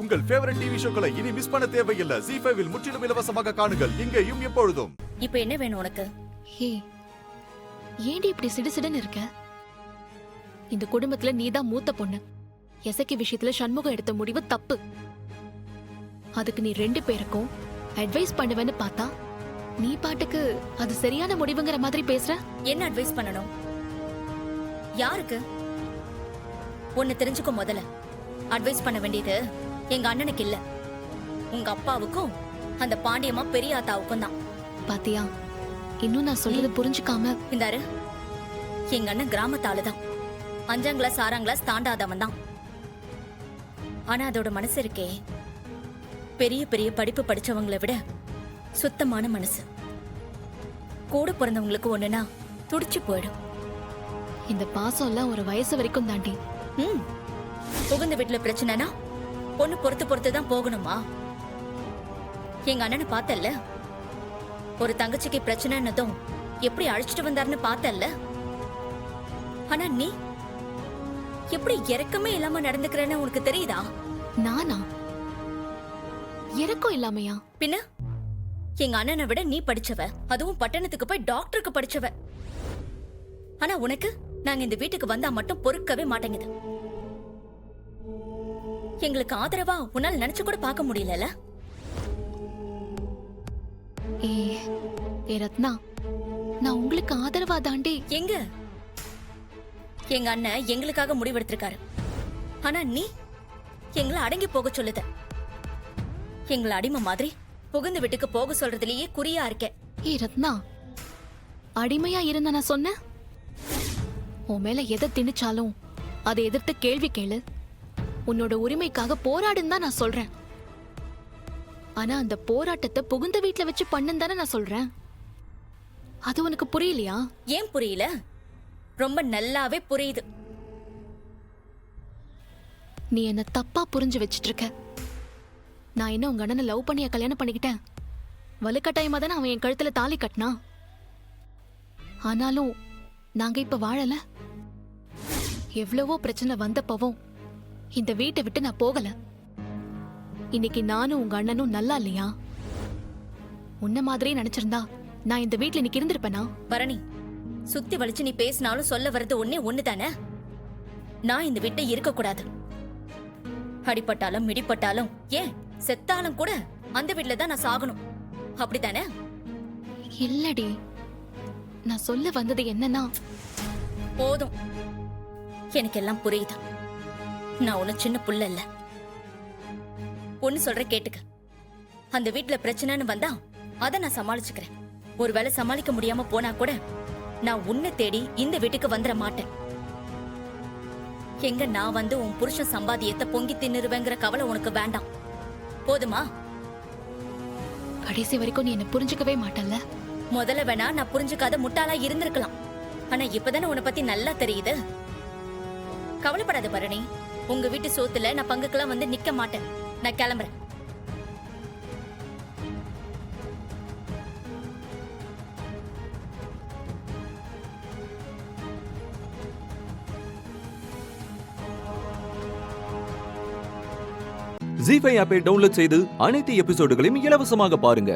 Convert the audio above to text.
உங்கள் favourite TV ஷோக்களை இனி miss பண்ண தேவையில்லை. ZEE5 இல் முற்றிலும் இலவசமாக காணுங்கள், இங்கேயும் எப்பொழுதும். இப்போ என்ன வேணும் உனக்கு? ஹே, ஏண்டி இப்படி சிடுசிடுன்னு இருக்க? இந்த குடும்பத்துல நீதான் மூத்த பொண்ணு. எசக்கி விஷயத்துல சண்முகம் எடுத்த முடிவு தப்பு. அதுக்கு நீ 2 பேருக்கும் அட்வைஸ் பண்ணுவேன்னு பார்த்தா நீ பாட்டுக்கு அது சரியான முடிவுங்கிற மாதிரி பேசுற. என்ன அட்வைஸ் பண்ணணும்? யாருக்கு? ஒன்னு தெரிஞ்சுக்கோ. முதல்ல அட்வைஸ் பண்ண வேண்டியது எங்க அண்ணனுக்கு இல்ல, உங்க அப்பாவுக்கும் அந்த பாண்டியம்மா பெரிய ஆத்தாவுக்கும் தான். பாத்தியா, இன்னும் நான் சொல்றது புரிஞ்சுக்காம. இந்தாரு, எங்க அண்ணன் கிராமத்தாளுதான். 5ஆம் கிளாஸ் 6ஆம் கிளாஸ் தாண்டாதவன் தான். ஆனா அதோட மனசு இருக்கே, பெரிய பெரிய படிப்பு படிச்சவங்களை விட சுத்தமான மனசு. கூட பிறந்தவங்களுக்கு ஒண்ணுனா துடிச்சு போயிடும். இந்த பாசம் எல்லாம் ஒரு வயசு வரைக்கும் தாண்டி. புகுந்த வீட்டுல பிரச்சனைனா பொண்ணு பொறுத்து தான் போகணுமா? எங்க அண்ணனை பார்த்தல்ல, ஒரு தங்கச்சிக்கு பிரச்சனைன்னதும் எப்படி அழைச்சிட்டு வந்தாருன்னு பார்த்தல்ல. ஆனா நீ எப்படி இறக்கமே இல்லாம நடந்துக்கிறேன்னு உனக்கு தெரியுதா? நானா இறக்கம் இல்லாமையா? பின்ன எங்க அண்ணனை விட நீ படிச்சவ, அதுவும் பட்டணத்துக்கு போய் டாக்டருக்கு படிச்சவ. ஆனா உனக்கு நாங்க இந்த வீட்டுக்கு வந்தா மட்டும் பொறுக்கவே மாட்டேங்குது. எங்களுக்கு ஆதரவா உன்னால் நினைச்சு கூட பார்க்க முடியல. ஏ ரத்னா, நான் உங்களுக்கு ஆதரவா தாண்டி. எங்க எங்க அண்ணன் எங்களுக்காக முடிவெடுத்திருக்காரு. ஆனா நீ எங்களை அடங்கி போக சொல்லுத. எங்களை அடிமை மாதிரி புகுந்து வீட்டுக்கு போக சொல்றதுலயே குறியா இருக்க. ஏ ரத்னா, அடிமையா இருந்த நான் சொன்னேன்? உன் மேல எதை திணிச்சாலும் அதை எதிர்த்து கேள்வி கேளு, உன்னோட உரிமைக்காக போராடுன்னு தான் நான் சொல்றேன். ஆனா அந்த போராட்டத்தை புகுந்த வீட்டுல வச்சு பண்ணுன்னு தானே நான் சொல்றேன். அது உனக்கு புரியலையா? ஏன் புரியல? ரொம்ப நல்லாவே புரியுது. நீ என்ன தப்பா புரிஞ்சு வச்சிட்டு இருக்க. நான் என்ன உங்க அண்ணனை லவ் பண்ணிய கல்யாணம் பண்ணிக்கிட்டேன்? வலுக்கட்டாயமா தானே அவன் என் கழுத்துல தாலி கட்டினா. ஆனாலும் நாங்க இப்ப வாழல. எவ்வளவோ பிரச்சனை வந்தப்பவும் இந்த வீட்டை விட்டு நான் போகல. இன்னைக்கு நானும் உங்க அண்ணனும் நல்லா இல்லையா? உன்ன மாதிரியே நினைச்சிருந்தா நான் இந்த வீட்டுல இன்னைக்கு இருந்திருப்பேனா? பரணி, சுத்தி வலிச்சு நீ பேசினாலும் சொல்ல வர்றது ஒண்ணு தானே. நான் இந்த வீட்டை இருக்க கூடாது. அடிப்பட்டாலும் மிடிப்பட்டாலும் ஏன் செத்தாலும் கூட அந்த வீட்டுல தான் நான் சாகணும், அப்படித்தானே? இல்லடி, நான் சொல்ல வந்தது என்னன்னா. போதும், எனக்கு எல்லாம் புரியுது. நான் ஒன்னும் சின்ன புள்ள இல்ல. ஒன்னு சொல்ற கேட்டுக்க. அந்த வீட்டுல பிரச்சனைன்னு வந்தா அத நான் சமாளிச்சுக்கிறேன். ஒருவேளை சமாளிக்க முடியாம போனா கூட நான் உன்னை தேடி இந்த வீட்டுக்கு வந்துட மாட்டேன். எங்க நான் வந்து உன் புருஷன் சம்பாதியத்தை பொங்கி தின்னுருவேங்கிற கவலை உனக்கு வேண்டாம். போதுமா? கடைசி வரைக்கும் நீ என்ன புரிஞ்சுக்கவே மாட்டல்ல. முதல்ல வேணா நான் புரிஞ்சுக்காத முட்டாளா இருந்திருக்கலாம். ஆனா இப்பதானே உன்னை பத்தி நல்லா தெரியுது. கவலைப்படாத பரணி, உங்க வீட்டு சோத்துல நான் பங்குக்கெல்லாம் வந்து நிக்க மாட்டேன். நான் கிளம்புறேன். ZEE5 ஆப்பை டவுன்லோட் செய்து அனைத்து எபிசோடுகளையும் இலவசமாக பாருங்க.